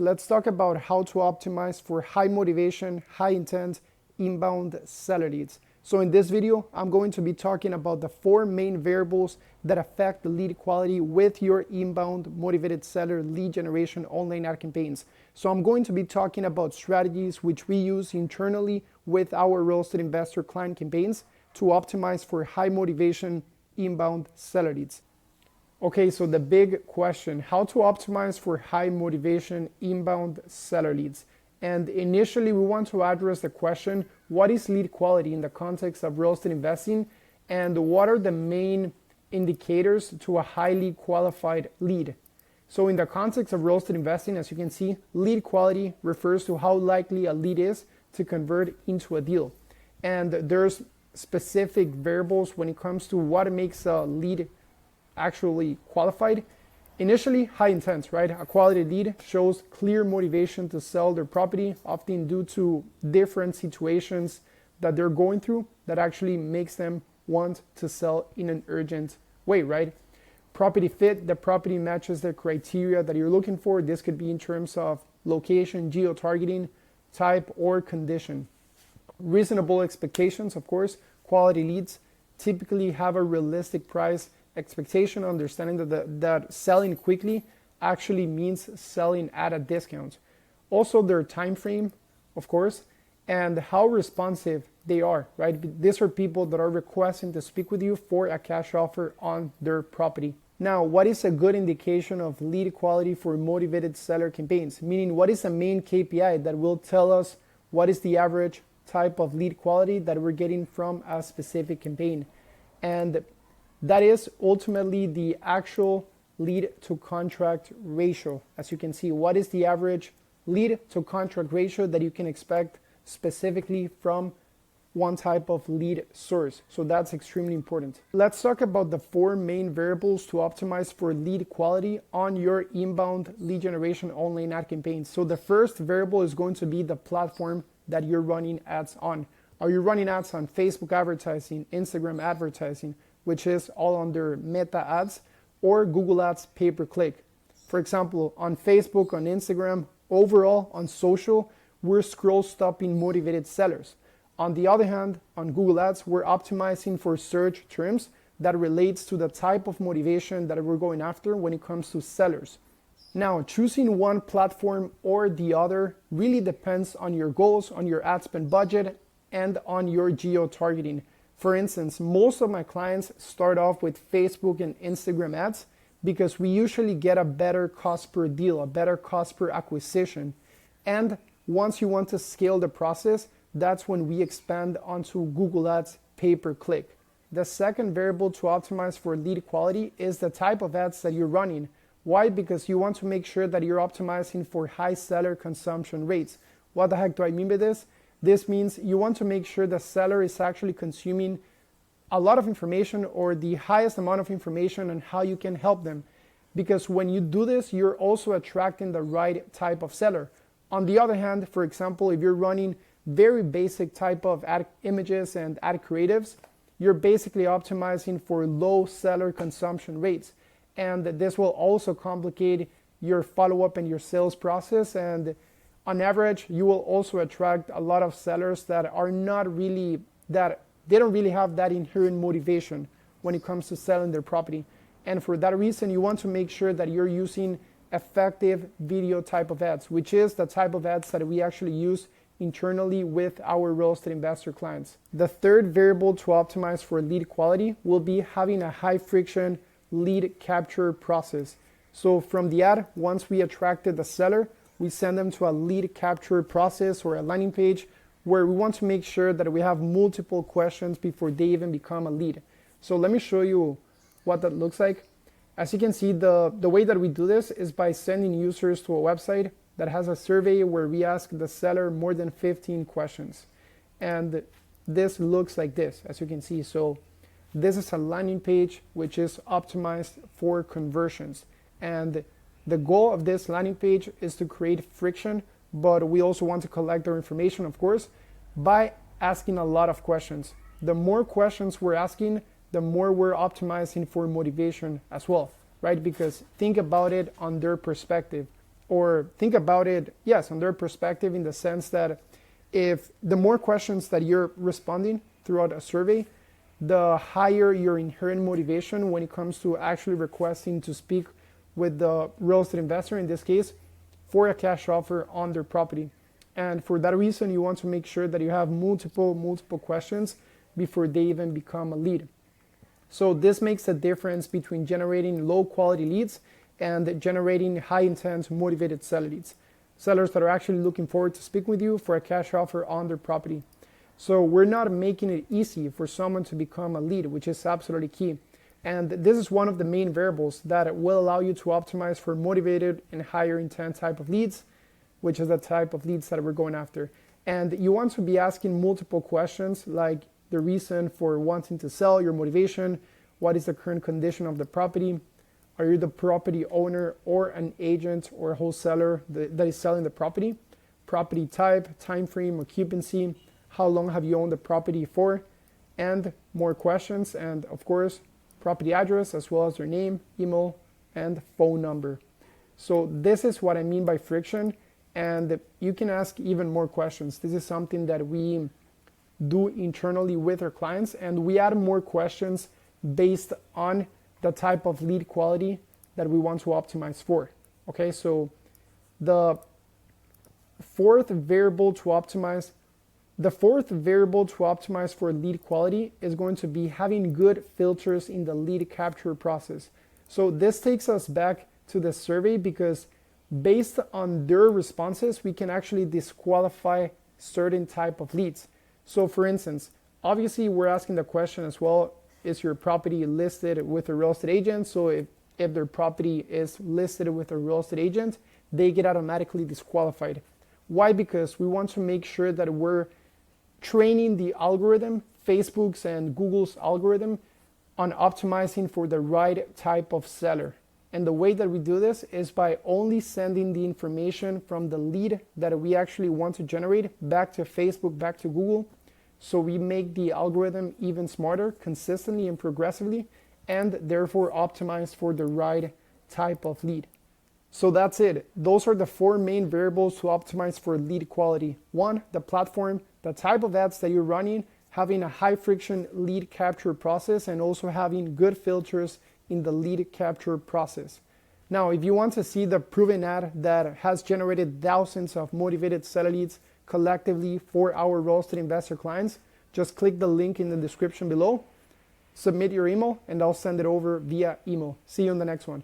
Let's talk about how to optimize for high motivation, high intent, inbound seller leads. So in this video, I'm going to be talking about the 4 main variables that affect the lead quality with your inbound motivated seller lead generation online ad campaigns. So I'm going to be talking about strategies which we use internally with our real estate investor client campaigns to optimize for high motivation inbound seller leads. Okay, so the big question, how to optimize for high motivation inbound seller leads. And initially we want to address the question, what is lead quality in the context of real estate investing, and what are the main indicators to a highly qualified lead? So in the context of real estate investing, as you can see, lead quality refers to how likely a lead is to convert into a deal. And there's specific variables when it comes to what makes a lead actually qualified. Initially, high intent, right? A quality lead shows clear motivation to sell their property, often due to different situations that they're going through that actually makes them want to sell in an urgent way, right? Property fit, the property matches the criteria that you're looking for. This could be in terms of location, geo-targeting, type, or condition. Reasonable expectations, of course. Quality leads typically have a realistic price expectation, understanding that selling quickly actually means selling at a discount. Also their time frame, of course, and how responsive they are, right? These are people that are requesting to speak with you for a cash offer on their property. Now, what is a good indication of lead quality for motivated seller campaigns? Meaning, what is the main KPI that will tell us what is the average type of lead quality that we're getting from a specific campaign? And that is ultimately the actual lead to contract ratio. As you can see, what is the average lead to contract ratio that you can expect specifically from one type of lead source? So that's extremely important. Let's talk about the 4 main variables to optimize for lead quality on your inbound lead generation online ad campaigns. So the first variable is going to be the platform that you're running ads on. Are you running ads on Facebook advertising, Instagram advertising, which is all under Meta ads, or Google ads pay-per-click? For example, on Facebook, on Instagram, overall on social, we're scroll stopping motivated sellers. On the other hand, on Google ads, we're optimizing for search terms that relates to the type of motivation that we're going after when it comes to sellers. Now, choosing one platform or the other really depends on your goals, on your ad spend budget, and on your geo-targeting. For instance, most of my clients start off with Facebook and Instagram ads because we usually get a better cost per deal, a better cost per acquisition. And once you want to scale the process, that's when we expand onto Google ads pay-per-click. The second variable to optimize for lead quality is the type of ads that you're running. Why? Because you want to make sure that you're optimizing for high seller consumption rates. What the heck do I mean by this? This means you want to make sure the seller is actually consuming a lot of information or the highest amount of information on how you can help them. Because when you do this, you're also attracting the right type of seller. On the other hand, for example, if you're running very basic type of ad images and ad creatives, you're basically optimizing for low seller consumption rates. And this will also complicate your follow-up and your sales process. And on average, you will also attract a lot of sellers that are not really they don't really have that inherent motivation when it comes to selling their property. And for that reason, you want to make sure that you're using effective video type of ads, which is the type of ads that we actually use internally with our real estate investor clients. The third variable to optimize for lead quality will be having a high friction lead capture process. So from the ad, once we attracted the seller, we send them to a lead capture process or a landing page where we want to make sure that we have multiple questions before they even become a lead. So let me show you what that looks like. As you can see, the way that we do this is by sending users to a website that has a survey where we ask the seller more than 15 questions. And this looks like this, as you can see. So this is a landing page which is optimized for conversions. And the goal of this landing page is to create friction, but we also want to collect their information, of course, by asking a lot of questions. The more questions we're asking, the more we're optimizing for motivation as well, right? Because think about it on their perspective. or think about it, yes, on their perspective, in the sense that if the more questions that you're responding throughout a survey, the higher your inherent motivation when it comes to actually requesting to speak with the real estate investor, in this case, for a cash offer on their property. And for that reason, you want to make sure that you have multiple questions before they even become a lead. So this makes a difference between generating low quality leads and generating high intent, motivated seller leads. Sellers that are actually looking forward to speak with you for a cash offer on their property. So we're not making it easy for someone to become a lead, which is absolutely key. And this is one of the main variables that will allow you to optimize for motivated and higher intent type of leads, which is the type of leads that we're going after. And you want to be asking multiple questions, like the reason for wanting to sell, your motivation, what is the current condition of the property, are you the property owner or an agent or a wholesaler that is selling the property, property type, time frame, occupancy, how long have you owned the property for, and more questions, and of course, property address, as well as their name, email, and phone number. So this is what I mean by friction, and you can ask even more questions. This is something that we do internally with our clients, and we add more questions based on the type of lead quality that we want to optimize for. Okay, so the fourth variable to optimize for lead quality is going to be having good filters in the lead capture process. So this takes us back to the survey, because based on their responses, we can actually disqualify certain type of leads. So for instance, obviously we're asking the question as well, is your property listed with a real estate agent? So if their property is listed with a real estate agent, they get automatically disqualified. Why? Because we want to make sure that we're training the algorithm, Facebook's and Google's algorithm, on optimizing for the right type of seller. And the way that we do this is by only sending the information from the lead that we actually want to generate back to Facebook, back to Google. So we make the algorithm even smarter, consistently and progressively, and therefore optimize for the right type of lead. So that's it. Those are the four main variables to optimize for lead quality. One, the platform, the type of ads that you're running, having a high friction lead capture process, and also having good filters in the lead capture process. Now, if you want to see the proven ad that has generated thousands of motivated seller leads collectively for our real estate investor clients, just click the link in the description below, submit your email, and I'll send it over via email. See you in the next one.